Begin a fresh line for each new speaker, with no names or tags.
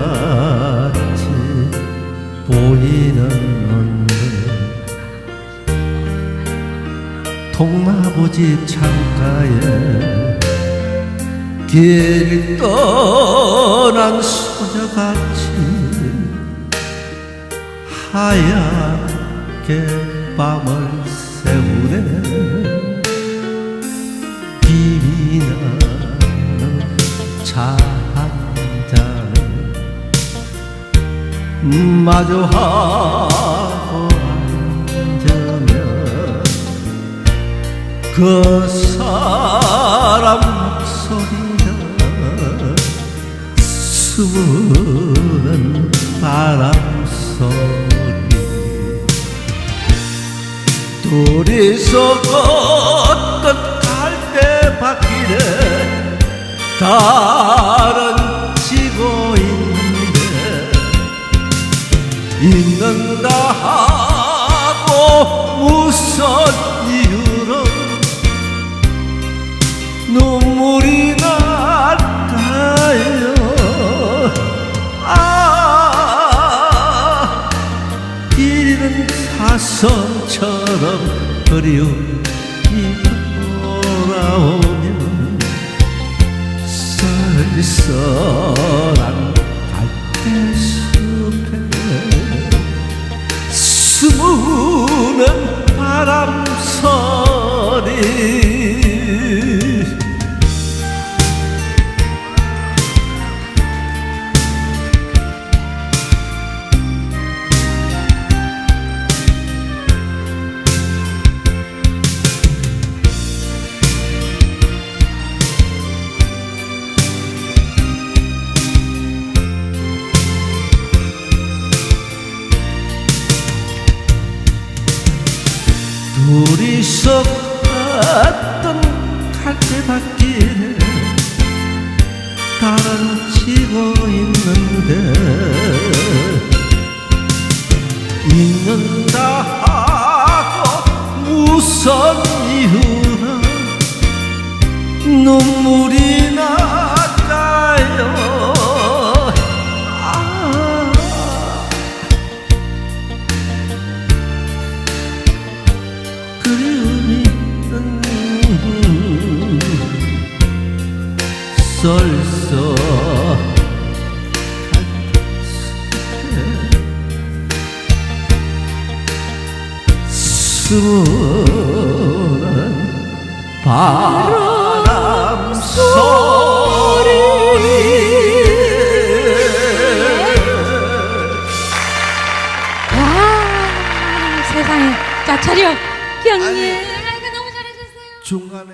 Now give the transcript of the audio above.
갈대밭이 보이는 건데 동마부집 창가에 길 떠난 소녀같이 하얗게 밤을 새우네. 김이 나는 차 한 잔을 마주하고 앉으면 그 사람 목소리가 스무는 바람 소리. 둘이서 걷던 갈대밭길에 달은 지고 있는다 하고 무슨 이유로 눈물이 날까요? 이리는 사성처럼 그리움이 돌아오면 쓸쓸한 갈대숲에 스무는 바람 소리. 둘이서 갔던 갈대밭길에 달은 지고 있는다 하고 무슨 이유로 눈물이 날까요? 스무는 바람 소리.
와, 세상에. 자, 차렷 경례. 아이고, 너무 잘하셨어요.
중간에